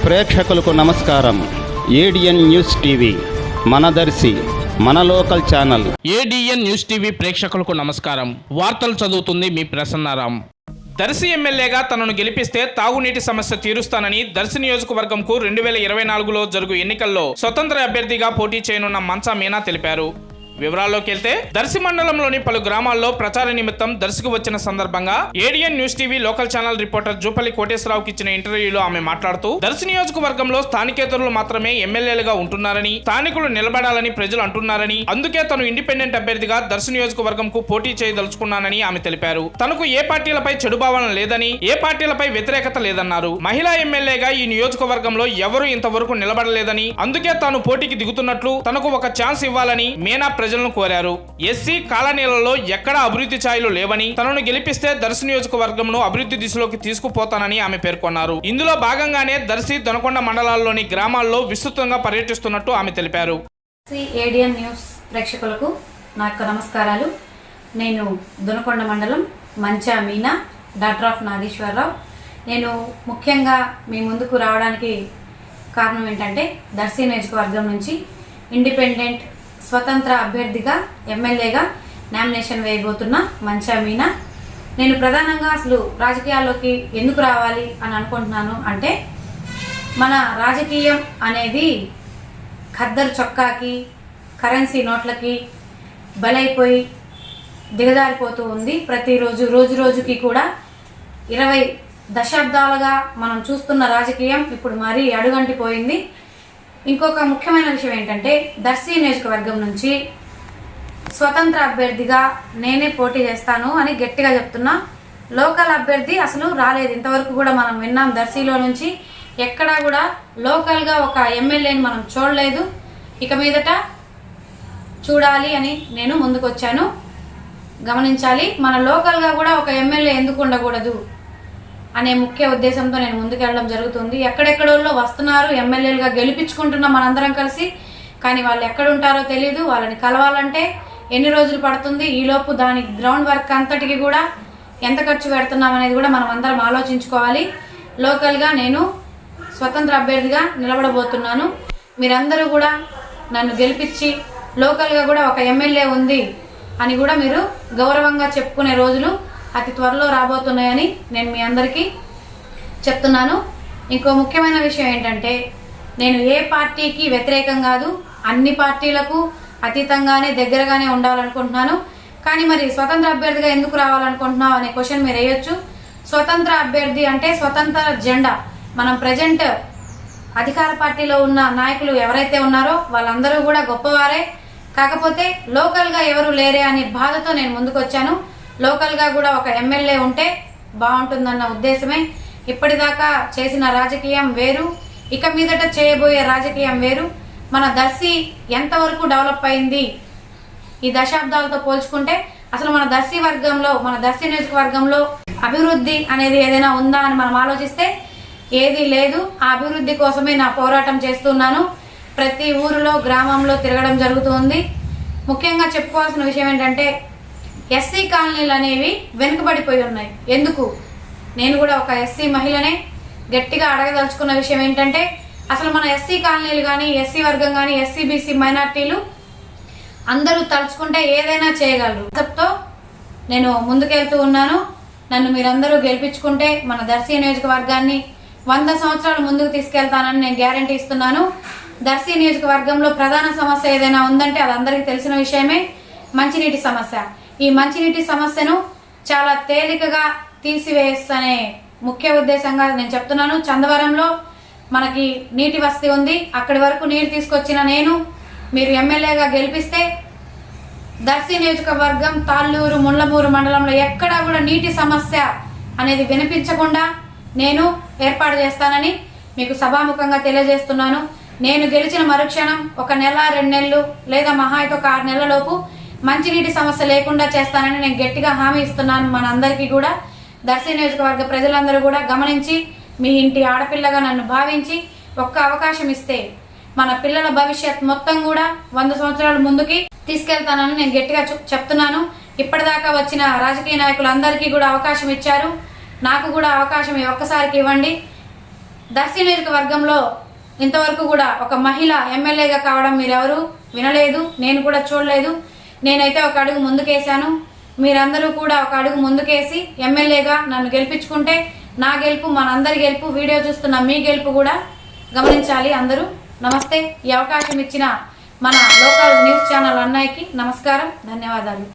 ప్రేక్షకులకు నమస్కారం. ADN news TV మన దర్శి మన local channel. ADN news TV ప్రేక్షకులకు నమస్కారం. వార్తలు చదువుతుంది మీ ప్రసన్నారాం. దర్శి ఎమ్మెల్యేగా తనను గెలిపిస్తే తాగునీటి సమస్య తీరుస్తానని దర్శి నియోజకవర్గంకు 2024లో జరుగు ఎన్నికల్లో స్వతంత్ర అభ్యర్థిగా పోటీ చేయనున్న మంచా మీనా తెలిపారు. వివరాల్లోకి వెళ్తే దర్శి మండలంలోని పలు గ్రామాల్లో ప్రచార నిమిత్తం దర్శికి వచ్చిన సందర్భంగా ADN news TV local channel reporter Jupalli కోటేశ్వరరావుకి ఇచ్చిన ఇంటర్వ్యూలో ఆమె మాట్లాడుతూ దర్శి నియోజకవర్గంలో స్థానికేతరులు మాత్రమే ఎమ్మెల్యేలుగా ఉంటున్నారని, స్థానికులు నిలబడాలని ప్రజలు అంటున్నారని, అందుకే తను ఇండిపెండెంట్ అభ్యర్థిగా దర్శి నియోజకవర్గంకు పోటీ చేయదలుచుకున్నానని ఆమె తెలిపారు. తనకు ఏ పార్టీలపై చెడు భావన లేదని, ఏ పార్టీలపై వ్యతిరేకత లేదన్నారు. మహిళా ఎమ్మెల్యేగా ఈ నియోజకవర్గంలో ఎవరూ ఇంతవరకు నిలబడలేదని, అందుకే తాను పోటీకి దిగుతున్నట్లు తనకు ఒక ఛాన్స్ ఇవ్వాలని మీనా ప్రజలను కోరారు. ఎస్సీ కాలనీలలో ఎక్కడా అభివృద్ధి ఛాయలు లేవని, తనను గెలిపిస్తే దర్శి నియోజకవర్గంను అభివృద్ధి దిశలోకి తీసుకుపోతానని ఆమె పేర్కొన్నారు. ఇందులో భాగంగానే దర్శి దొనకొండ మండలాల్లోని గ్రామాల్లో విస్తృతంగా పర్యటిస్తున్నట్టు ఆమె తెలిపారు. ఏడిఎన్ న్యూస్ ప్రేక్షకులకు నాకు నమస్కారాలు. నేను దొనకొండ మండలం మంచా మీనా, డాక్టర్ ఆఫ్ నాగేశ్వరరావు. నేను ముఖ్యంగా మీ ముందుకు రావడానికి కారణం ఏంటంటే దర్శి నియోజకవర్గం నుంచి ఇండిపెండెంట్ స్వతంత్ర అభ్యర్థిగా ఎమ్మెల్యేగా నామినేషన్ వేయబోతున్న మంచా మీనా. నేను ప్రధానంగా అసలు రాజకీయాల్లోకి ఎందుకు రావాలి అని అనుకుంటున్నాను అంటే, మన రాజకీయం అనేది ఖద్దరు చొక్కాకి, కరెన్సీ నోట్లకి బలైపోయి దిగజారిపోతూ ఉంది. ప్రతిరోజు రోజు రోజుకి కూడా 20 దశాబ్దాలుగా మనం చూస్తున్న రాజకీయం ఇప్పుడు మరీ అడుగంటిపోయింది. ఇంకొక ముఖ్యమైన విషయం ఏంటంటే, దర్శి నియోజకవర్గం నుంచి స్వతంత్ర అభ్యర్థిగా నేనే పోటీ చేస్తాను అని గట్టిగా చెప్తున్నా. లోకల్ అభ్యర్థి అసలు రాలేదు ఇంతవరకు కూడా. మనం విన్నాం దర్శిలో నుంచి ఎక్కడా కూడా లోకల్గా ఒక ఎమ్మెల్యేని మనం చూడలేదు. ఇక మీదట చూడాలి అని నేను ముందుకు వచ్చాను. గమనించాలి, మన లోకల్గా కూడా ఒక ఎమ్మెల్యే ఎందుకు ఉండకూడదు అనే ముఖ్య ఉద్దేశంతో నేను ముందుకెళ్ళడం జరుగుతుంది. ఎక్కడెక్కడోళ్ళు వస్తున్నారు, ఎమ్మెల్యేలుగా గెలిపించుకుంటున్నాం మనందరం కలిసి. కానీ వాళ్ళు ఎక్కడ ఉంటారో తెలియదు. వాళ్ళని కలవాలంటే ఎన్ని రోజులు పడుతుంది, ఈలోపు దాని గ్రౌండ్ వర్క్ అంతటికి కూడా ఎంత ఖర్చు పెడుతున్నాం అనేది కూడా మనం అందరం ఆలోచించుకోవాలి. లోకల్గా నేను స్వతంత్ర అభ్యర్థిగా నిలబడబోతున్నాను. మీరందరూ కూడా నన్ను గెలిపించి లోకల్గా కూడా ఒక ఎమ్మెల్యే ఉంది అని కూడా మీరు గౌరవంగా చెప్పుకునే రోజులు అతి త్వరలో రాబోతున్నాయని నేను మీ అందరికీ చెప్తున్నాను. ఇంకో ముఖ్యమైన విషయం ఏంటంటే, నేను ఏ పార్టీకి వ్యతిరేకం కాదు, అన్ని పార్టీలకు అతీతంగానే దగ్గరగానే ఉండాలనుకుంటున్నాను. కానీ మరి స్వతంత్ర అభ్యర్థిగా ఎందుకు రావాలనుకుంటున్నావు అనే క్వశ్చన్ మీరు వేయొచ్చు. స్వతంత్ర అభ్యర్థి అంటే స్వతంత్ర జెండా. మనం ప్రజెంట్ అధికార పార్టీలో ఉన్న నాయకులు ఎవరైతే ఉన్నారో వాళ్ళందరూ కూడా గొప్పవారే. కాకపోతే లోకల్గా ఎవరు లేరే అనే బాధతో నేను ముందుకు వచ్చాను. లోకల్గా కూడా ఒక ఎమ్మెల్యే ఉంటే బాగుంటుందన్న ఉద్దేశమే. ఇప్పటిదాకా చేసిన రాజకీయం వేరు, ఇక మీదట చేయబోయే రాజకీయం వేరు. మన దర్శి ఎంతవరకు డెవలప్ అయింది ఈ దశాబ్దాలతో పోల్చుకుంటే, అసలు మన దర్శి వర్గంలో, మన దర్శి నియోజకవర్గంలో అభివృద్ధి అనేది ఏదైనా ఉందా అని మనం ఆలోచిస్తే ఏదీ లేదు. ఆ అభివృద్ధి కోసమే నా పోరాటం చేస్తున్నాను. ప్రతి ఊరిలో, గ్రామంలో తిరగడం జరుగుతుంది. ముఖ్యంగా చెప్పుకోవాల్సిన విషయం ఏంటంటే, ఎస్సీ కాలనీలు అనేవి వెనుకబడిపోయి ఉన్నాయి. ఎందుకు? నేను కూడా ఒక ఎస్సీ మహిళనే. గట్టిగా అడగదలుచుకున్న విషయం ఏంటంటే, అసలు మన ఎస్సీ కాలనీలు కానీ, ఎస్సీ వర్గం కానీ, ఎస్సీ బీసీ మైనార్టీలు అందరూ తలుచుకుంటే ఏదైనా చేయగలరు. కాన్సెప్ట్తో నేను ముందుకెళ్తూ ఉన్నాను. నన్ను మీరందరూ గెలిపించుకుంటే మన దర్శి నియోజకవర్గాన్ని 100 సంవత్సరాలు ముందుకు తీసుకెళ్తానని నేను గ్యారంటీ ఇస్తున్నాను. దర్శి నియోజకవర్గంలో ప్రధాన సమస్య ఏదైనా ఉందంటే అది అందరికీ తెలిసిన విషయమే, మంచినీటి సమస్య. ఈ మంచినీటి సమస్యను చాలా తేలికగా తీసివేస్తనే ముఖ్య ఉద్దేశంగా నేను చెప్తున్నాను. చందవరంలో మనకి నీటి వసతి ఉంది. అక్కడి వరకు నీరు తీసుకొచ్చిన నేను, మీరు ఎమ్మెల్యేగా గెలిపిస్తే దర్శి నియోజకవర్గం, తాళ్ళూరు, ముళ్ళమూరు మండలంలో ఎక్కడా కూడా నీటి సమస్య అనేది వినిపించకుండా నేను ఏర్పాటు చేస్తానని మీకు సభాముఖంగా తెలియజేస్తున్నాను. నేను గెలిచిన మరుక్షణం 1 నెల 2 నెలలు లేదా మహా అయితే 6 నెలలలోపు మంచినీటి సమస్య లేకుండా చేస్తానని నేను గట్టిగా హామీ ఇస్తున్నాను. మన అందరికీ కూడా దర్శి నియోజకవర్గ ప్రజలందరూ కూడా గమనించి, మీ ఇంటి ఆడపిల్లగా నన్ను భావించి ఒక్క అవకాశం ఇస్తే మన పిల్లల భవిష్యత్ మొత్తం కూడా 100 సంవత్సరాల ముందుకి తీసుకెళ్తానని నేను గట్టిగా చెప్తున్నాను. ఇప్పటిదాకా వచ్చిన రాజకీయ నాయకులందరికీ కూడా అవకాశం ఇచ్చారు. నాకు కూడా అవకాశం ఒక్కసారికి ఇవ్వండి. దర్శి నియోజకవర్గంలో ఇంతవరకు కూడా ఒక మహిళ ఎమ్మెల్యేగా కావడం మీరెవరు వినలేదు, నేను కూడా చూడలేదు. నేనైతే ఒక అడుగు ముందుకేశాను. మీరందరూ కూడా ఒక అడుగు ముందుకేసి ఎమ్మెల్యేగా నన్ను గెలిపించుకుంటే నా గెలుపు, మనందరి గెలుపు, వీడియో చూస్తున్న మీ గెలుపు కూడా గమనించాలి అందరూ. నమస్తే. ఈ అవకాశం ఇచ్చిన మన లోకల్ న్యూస్ ఛానల్ అన్నయ్యకి నమస్కారం, ధన్యవాదాలు.